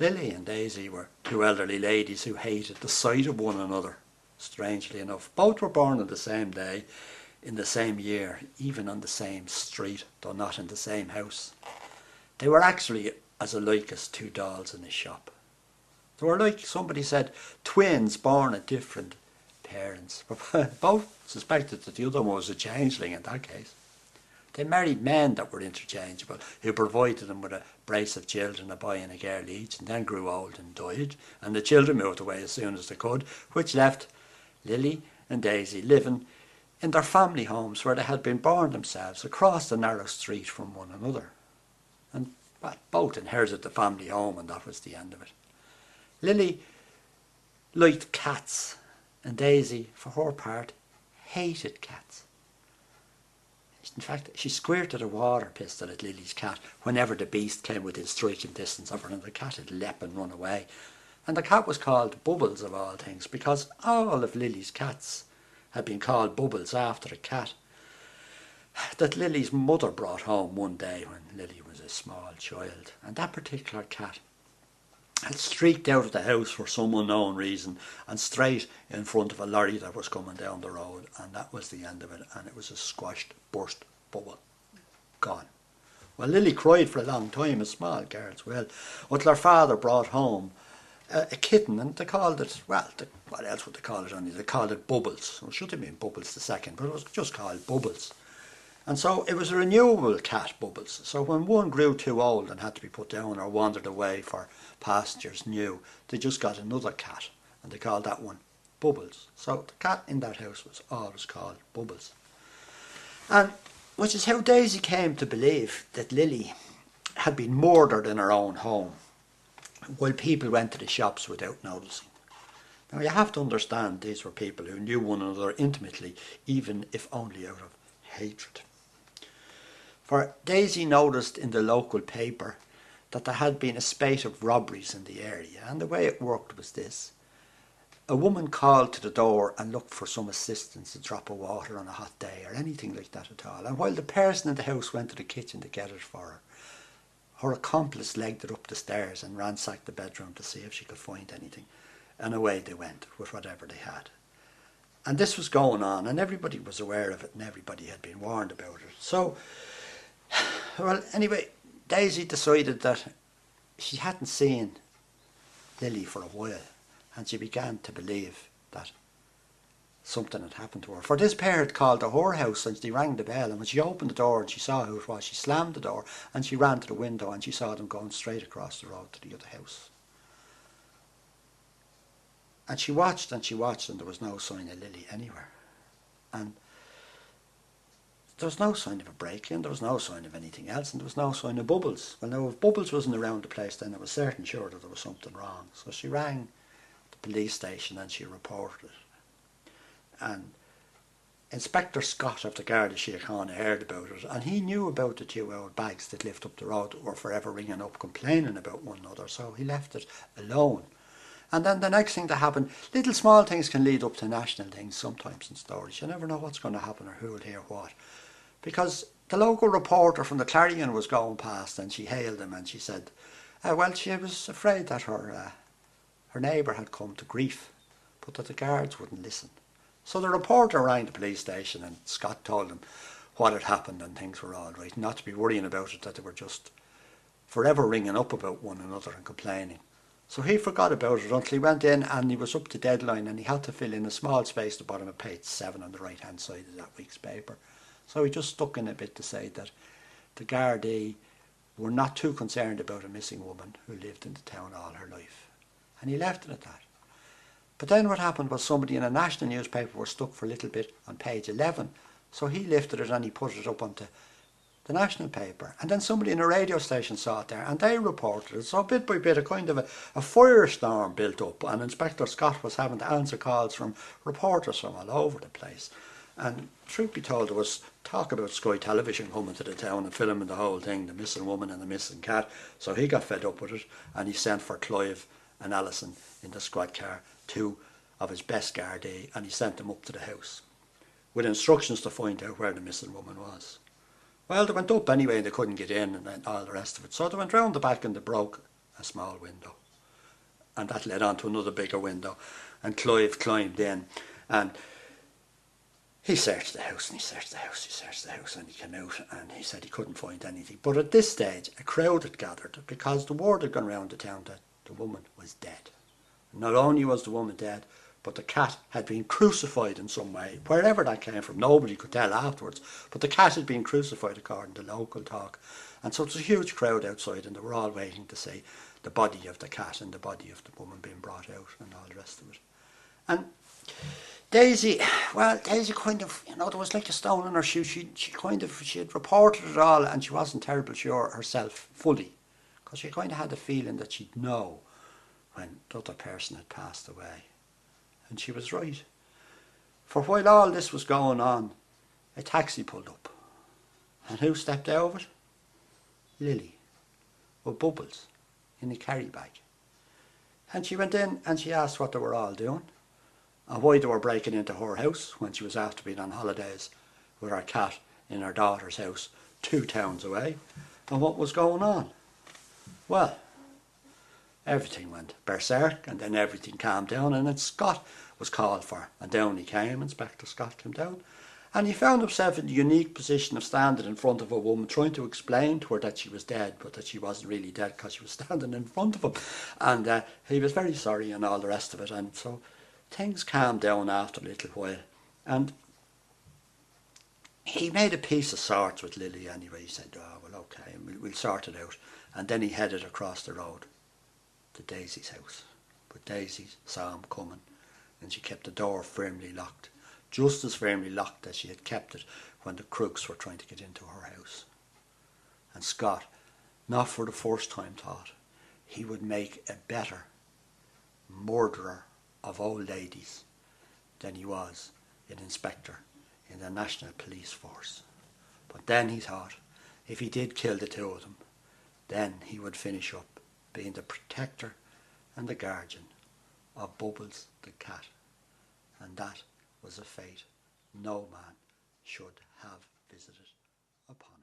Lily and Daisy were two elderly ladies who hated the sight of one another, strangely enough. Both were born on the same day, in the same year, even on the same street, though not in the same house. They were actually as alike as two dolls in a shop. They were like, somebody said, twins born of different parents. Both suspected that the other one was a changeling in that case. They married men that were interchangeable, who provided them with a brace of children, a boy and a girl each, and then grew old and died, and the children moved away as soon as they could, which left Lily and Daisy living in their family homes where they had been born themselves, across the narrow street from one another. And both inherited the family home, and that was the end of it. Lily liked cats, and Daisy, for her part, hated cats. In fact, she squirted a water pistol at Lily's cat whenever the beast came within striking distance of her, and the cat would leap and run away. And the cat was called Bubbles, of all things, because all of Lily's cats had been called Bubbles after a cat that Lily's mother brought home one day when Lily was a small child. And that particular cat had streaked out of the house for some unknown reason and straight in front of a lorry that was coming down the road, and that was the end of it, and it was a squashed, burst bubble. Gone. Well, Lily cried for a long time, a small girl as well, until her father brought home a kitten, and they called it, well, what else would they call it only? They called it Bubbles. It should have been Bubbles the second, but it was just called Bubbles. And so it was a renewable cat, Bubbles. So when one grew too old and had to be put down or wandered away for pastures new, they just got another cat, and they called that one Bubbles. So the cat in that house was always called Bubbles. And which is how Daisy came to believe that Lily had been murdered in her own home, while people went to the shops without noticing. Now you have to understand, these were people who knew one another intimately, even if only out of hatred. For Daisy noticed in the local paper that there had been a spate of robberies in the area, and the way it worked was this. A woman called to the door and looked for some assistance, a drop of water on a hot day or anything like that at all, and while the person in the house went to the kitchen to get it for her, her accomplice legged it up the stairs and ransacked the bedroom to see if she could find anything, and away they went with whatever they had. And this was going on, and everybody was aware of it, and everybody had been warned about it. So, well, anyway, Daisy decided that she hadn't seen Lily for a while, and she began to believe that something had happened to her. For this pair had called to her house, and she rang the bell, and when she opened the door and she saw who it was, she slammed the door and she ran to the window, and she saw them going straight across the road to the other house. And she watched, and there was no sign of Lily anywhere. And there was no sign of a break-in, there was no sign of anything else, and there was no sign of Bubbles. Well, now, if Bubbles wasn't around the place, then I was certain sure that there was something wrong. So she rang the police station and she reported it. And Inspector Scott of the Garda Síochána heard about it, and he knew about the two old bags that lived up the road that were forever ringing up complaining about one another, so he left it alone. And then the next thing that happened, little small things can lead up to national things sometimes in stories. You never know what's going to happen or who will hear what. Because the local reporter from the Clarion was going past, and she hailed him and she said, well, she was afraid that her neighbour had come to grief, but that the guards wouldn't listen. So the reporter rang the police station, and Scott told him what had happened and things were all right, not to be worrying about it, that they were just forever ringing up about one another and complaining. So he forgot about it until he went in and he was up to deadline, and he had to fill in a small space at the bottom of page 7 on the right hand side of that week's paper. So he just stuck in a bit to say that the Gardaí were not too concerned about a missing woman who lived in the town all her life. And he left it at that. But then what happened was somebody in a national newspaper was stuck for a little bit on page 11. So he lifted it and he put it up onto the national paper. And then somebody in a radio station saw it there and they reported it. So bit by bit a kind of a firestorm built up, and Inspector Scott was having to answer calls from reporters from all over the place. And truth be told, there was talk about Sky Television coming to the town and filming the whole thing, the missing woman and the missing cat. So he got fed up with it, and he sent for Clive and Alison in the squad car, 2 of his best Gardaí, and he sent them up to the house with instructions to find out where the missing woman was. Well, they went up anyway and they couldn't get in, and then all the rest of it. So they went round the back and they broke a small window. and that led on to another bigger window. And Clive climbed in, and he searched the house, and he searched the house, he searched the house, and he came out, and he said he couldn't find anything. But at this stage, a crowd had gathered, because the word had gone round the town that the woman was dead. Not only was the woman dead, but the cat had been crucified in some way. Wherever that came from, nobody could tell afterwards. But the cat had been crucified according to local talk. And so it was a huge crowd outside, and they were all waiting to see the body of the cat and the body of the woman being brought out and all the rest of it. And Daisy kind of, you know, there was like a stone in her shoe. She had reported it all, and she wasn't terribly sure herself fully, because she kind of had a feeling that she'd know when the other person had passed away. And she was right. For while all this was going on, a taxi pulled up. And who stepped out of it? Lily, with Bubbles, in a carry bag. And she went in and she asked what they were all doing, and why they were breaking into her house when she was after being on holidays with her cat in her daughter's house 2 towns away, and what was going on. Well, everything went berserk, and then everything calmed down, and then Scott was called for, and down he came. Inspector Scott came down, and he found himself in the unique position of standing in front of a woman, trying to explain to her that she was dead, but that she wasn't really dead because she was standing in front of him. And he was very sorry and all the rest of it, and so things calmed down after a little while, and he made a peace of sorts with Lily anyway. He said, oh, well, okay, we'll sort it out. And then he headed across the road to Daisy's house. But Daisy saw him coming, and she kept the door firmly locked, just as firmly locked as she had kept it when the crooks were trying to get into her house. And Scott, not for the first time, thought he would make a better murderer of old ladies than he was an inspector in the National Police Force. But then he thought, if he did kill the 2 of them, then he would finish up being the protector and the guardian of Bubbles the cat. And that was a fate no man should have visited upon.